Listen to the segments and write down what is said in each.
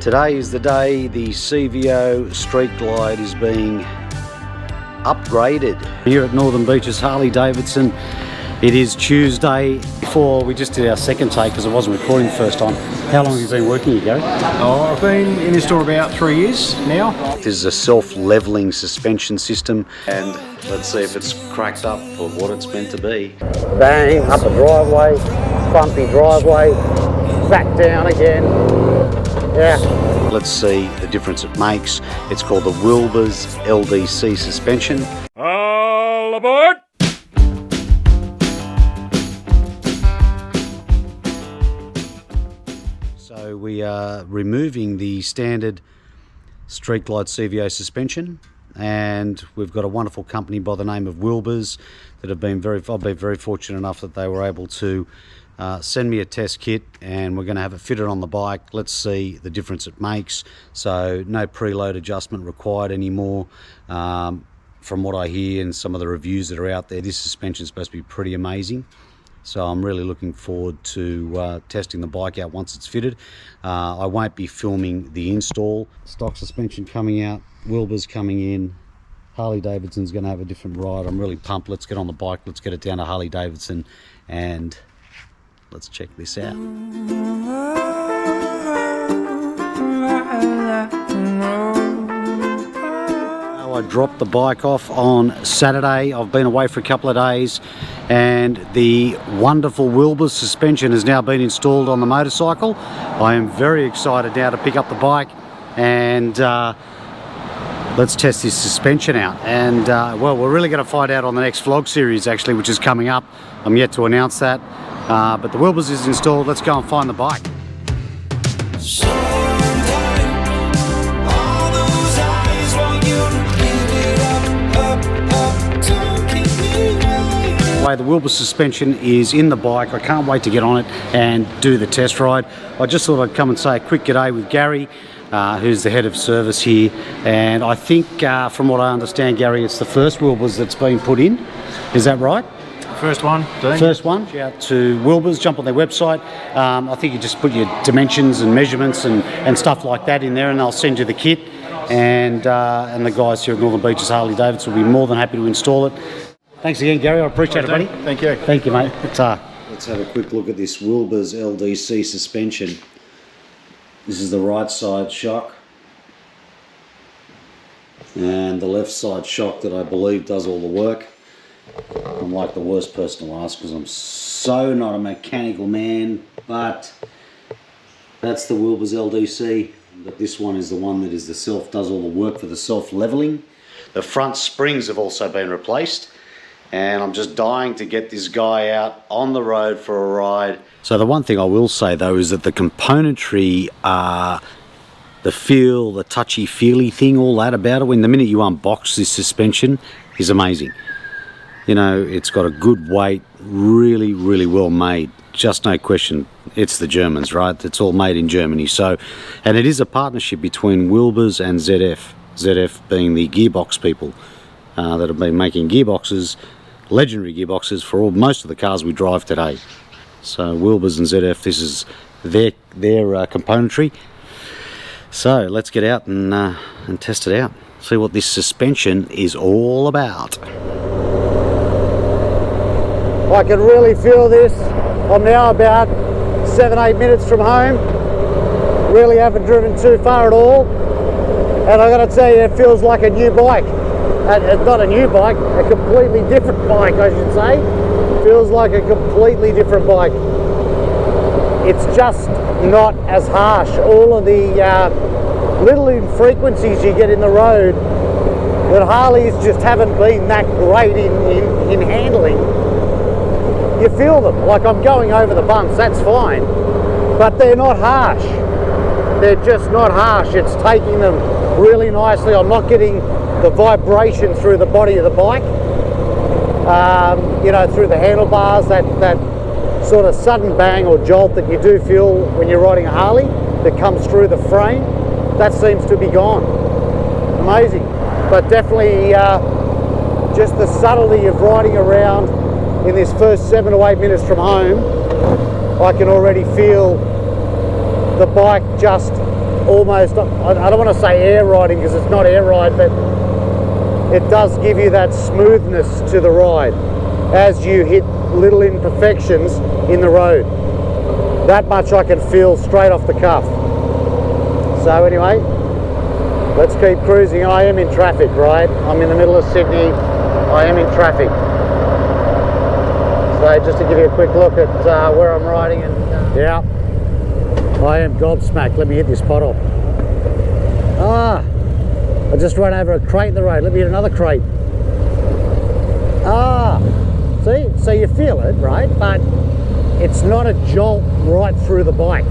Today is the day the CVO Street Glide is being upgraded. Here at Northern Beaches Harley-Davidson, it is Tuesday. Before we just did our second take because I wasn't recording the first time. How long have you been working here, Gary? Oh, I've been in this store about 3 years now. This is a self-leveling suspension system, and let's see if it's cracked up for what it's meant to be. Bang, up a driveway, bumpy driveway, back down again. Yeah. Let's see the difference it makes. It's called the Wilbers LDC suspension. All aboard! So we are removing the standard Street Glide CVO suspension, and we've got a wonderful company by the name of Wilbers that have been I've been very fortunate enough that they were able to send me a test kit, and we're going to have it fitted on the bike. Let's see the difference it makes. So no preload adjustment required anymore. From what I hear and some of the reviews that are out there, this suspension is supposed to be pretty amazing. So I'm really looking forward to testing the bike out once it's fitted. I won't be filming the install. Stock suspension coming out, Wilbers coming in, Harley-Davidson's going to have a different ride. I'm really pumped. Let's get on the bike, let's get it down to Harley-Davidson, and let's check this out. I dropped the bike off on Saturday. I've been away for a couple of days, and the wonderful Wilbers suspension has now been installed on the motorcycle. I am very excited now to pick up the bike and let's test this suspension out. And well, we're really going to find out on the next vlog series actually, which is coming up. I'm yet to announce that, but the Wilbers is installed. Let's go and find the bike. The Wilbers suspension is in the bike. I can't wait to get on it and do the test ride. I just thought I'd come and say a quick g'day with Gary, who's the head of service here, and I think from what I understand, Gary, it's the first Wilbers that's been put in. Is that right? First one. First one. Shout out to Wilbers, jump on their website. I think you just put your dimensions and measurements and stuff like that in there, and they'll send you the kit, and the guys here at Northern Beaches Harley-Davidson will be more than happy to install it. Thanks again, Gary. I appreciate it, buddy. Thank you. Thank you, mate. Let's have a quick look at this Wilbers LDC suspension. This is the right side shock, and the left side shock that I believe does all the work. I'm like the worst person to ask because I'm so not a mechanical man, but that's the Wilbers LDC. But this one is the one that is does all the work for the self-leveling. The front springs have also been replaced, and I'm just dying to get this guy out on the road for a ride. So the one thing I will say though is that the componentry, the feel, the touchy-feely thing, all that about it, when the minute you unbox this suspension, is amazing. You know, it's got a good weight, really, really well made. Just no question, it's the Germans, right? It's all made in Germany. So, and it is a partnership between Wilbers and ZF. ZF being the gearbox people that have been making gearboxes, legendary gearboxes for most of the cars we drive today. So Wilbers and ZF, this is their componentry. So let's get out and test it out. See what this suspension is all about. I can really feel this. I'm now about 7-8 minutes from home. Really haven't driven too far at all. And I got to tell you, it feels like a new bike. It's not a new bike, a completely different bike, I should say. Feels like a completely different bike. It's just not as harsh. All of the little infrequencies you get in the road that Harleys just haven't been that great in handling. You feel them, like I'm going over the bumps, that's fine. But they're not harsh. They're just not harsh. It's taking them really nicely. I'm not getting the vibration through the body of the bike, you know, through the handlebars, that sort of sudden bang or jolt that you do feel when you're riding a Harley that comes through the frame, that seems to be gone. Amazing. But definitely just the subtlety of riding around in this first 7 to 8 minutes from home, I can already feel the bike just almost, I don't want to say air riding because it's not air ride, but it does give you that smoothness to the ride as you hit little imperfections in the road. That much I can feel straight off the cuff. So anyway, let's keep cruising. I am in traffic, right? I'm in the middle of Sydney. I am in traffic. So just to give you a quick look at where I'm riding, and yeah, I am gobsmacked. Let me hit this pothole. Ah, I just ran over a crate in the road. Let me hit another crate. Ah, see? So you feel it, right? But it's not a jolt right through the bike.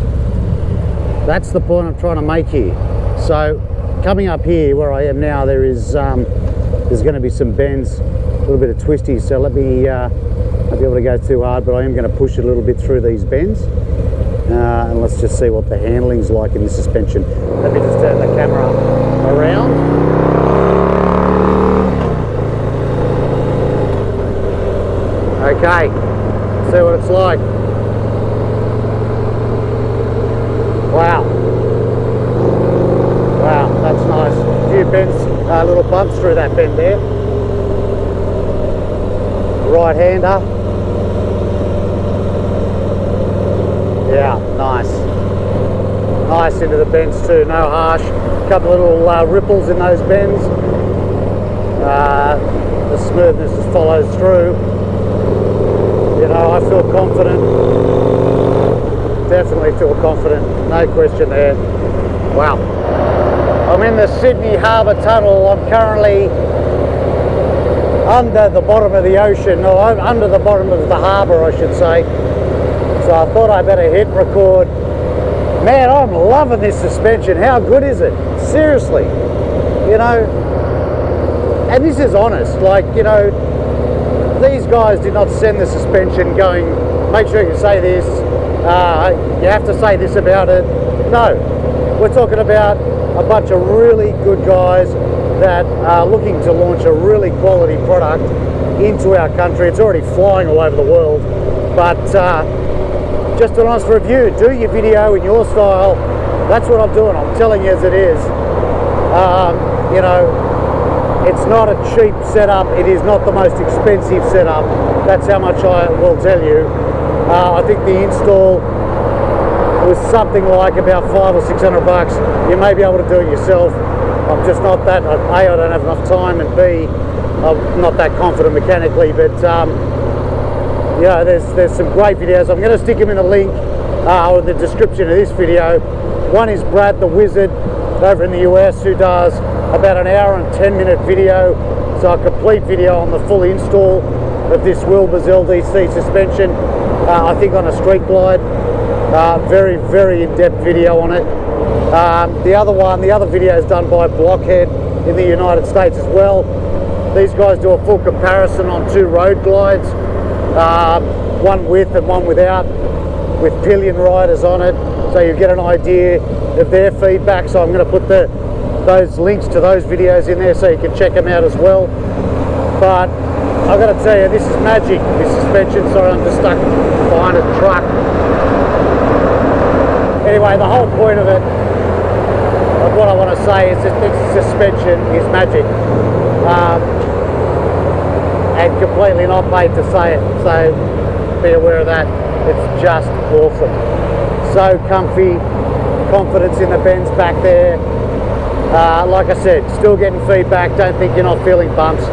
That's the point I'm trying to make here. So coming up here where I am now, there's going to be some bends, a little bit of twisties. So let me not be able to go too hard, but I am going to push it a little bit through these bends. And let's just see what the handling's like in this suspension. Let me just turn the camera around. Okay, see what it's like. Wow. Wow, that's nice. A few bends, little bumps through that bend there. Right-hander. Yeah, nice. Nice into the bends too, no harsh. A couple of little ripples in those bends. The smoothness just follows through. You know, I feel confident. Definitely feel confident, no question there. Wow. I'm in the Sydney Harbour Tunnel. I'm currently under the bottom of the ocean, or under the bottom of the harbour, I should say. So I thought I better hit record. Man, I'm loving this suspension. How good is it? Seriously. You know, and this is honest, like, you know, these guys did not send the suspension going, make sure you say this, you have to say this about it. No, we're talking about a bunch of really good guys that are looking to launch a really quality product into our country. It's already flying all over the world, but just an honest review. Do your video in your style. That's what I'm doing. I'm telling you as it is. You know, it's not a cheap setup. It is not the most expensive setup. That's how much I will tell you. I think the install was something like about $500 or $600. You may be able to do it yourself. I'm just not that, A, I don't have enough time, and B, I'm not that confident mechanically, but yeah, there's some great videos. I'm going to stick them in the link or the description of this video. One is Brad the Wizard over in the US, who does about an hour and 10-minute video, so a complete video on the full install of this Wilbers LDC suspension, I think on a street glide. Very, very in-depth video on it. The other video is done by Blockhead in the United States as well. These guys do a full comparison on two road glides, one with and one without, with pillion riders on it, so you get an idea of their feedback. So I'm going to put those links to those videos in there so you can check them out as well. But I've got to tell you, this is magic, this suspension. Sorry, I'm just stuck behind a truck. Anyway, the whole point of it, of what I want to say, is that this suspension is magic, and completely not paid to say it, so be aware of that. It's just awesome. So comfy, confidence in the bends back there. Like I said, still getting feedback. Don't think you're not feeling bumps.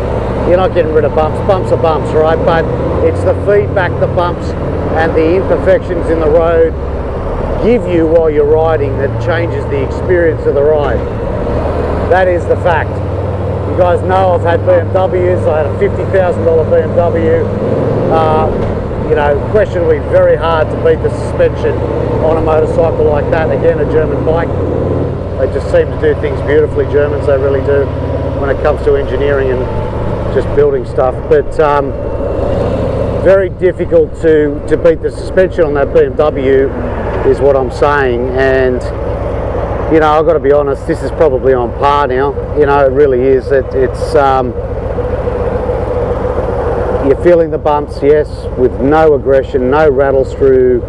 You're not getting rid of bumps. Bumps are bumps, right? But it's the feedback the bumps and the imperfections in the road give you while you're riding that changes the experience of the ride. That is the fact. You guys know I've had BMWs. I had a $50,000 BMW. You know, questionably very hard to beat the suspension on a motorcycle like that. Again, a German bike. They just seem to do things beautifully. Germans, they really do, when it comes to engineering and just building stuff. But very difficult to beat the suspension on that BMW is what I'm saying. And you know, I've got to be honest, this is probably on par now. You know, it really is. It's you're feeling the bumps, yes, with no aggression, no rattles through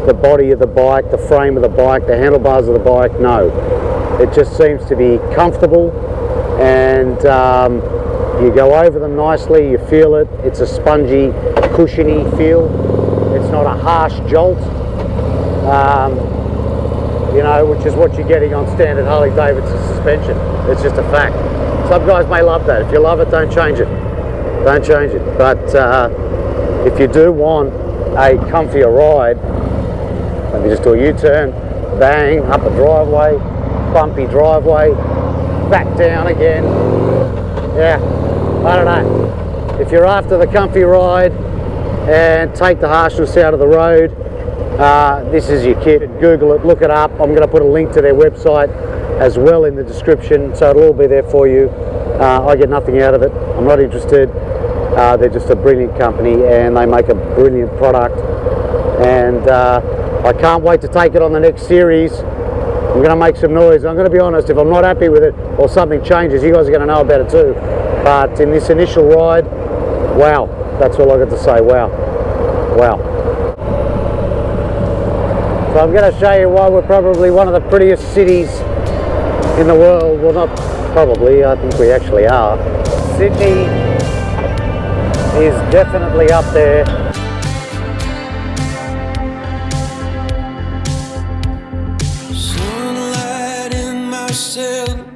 the body of the bike, the frame of the bike, the handlebars of the bike. No, it just seems to be comfortable, and you go over them nicely, you feel it. It's a spongy, cushiony feel. It's not a harsh jolt, you know, which is what you're getting on standard Harley-Davidson suspension. It's just a fact. Some guys may love that. If you love it, don't change it. Don't change it. But if you do want a comfier ride, let me just do a U-turn, bang, up a driveway, bumpy driveway, back down again. Yeah, I don't know. If you're after the comfy ride and take the harshness out of the road, this is your kit. Google it, look it up. I'm going to put a link to their website as well in the description, so it'll all be there for you. I get nothing out of it. I'm not interested. They're just a brilliant company, and they make a brilliant product. And I can't wait to take it on the next series. I'm going to make some noise. I'm going to be honest, if I'm not happy with it or something changes, you guys are going to know about it too. But in this initial ride, wow, that's all I got to say. Wow, wow. So I'm going to show you why we're probably one of the prettiest cities in the world. Well, not probably, I think we actually are. Sydney is definitely up there. Sunlight in my cell.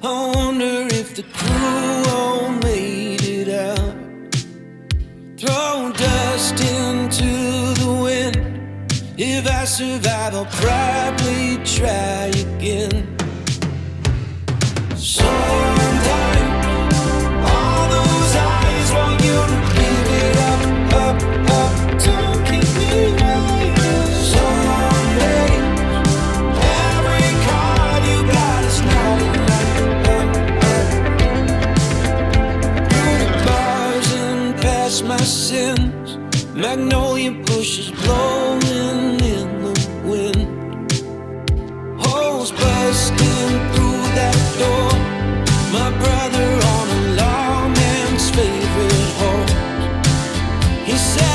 I wonder if the crew all made it out. Throw dust into the wind. If I survive, I'll probably try again. Sometimes all those eyes want you to give it up, don't keep me waiting. Some days, every card you got is not enough. Through the bars and past my sins, magnolia bushes blowing in the wind. Holes busting through that door. My brother on a lawman's favorite horse. He said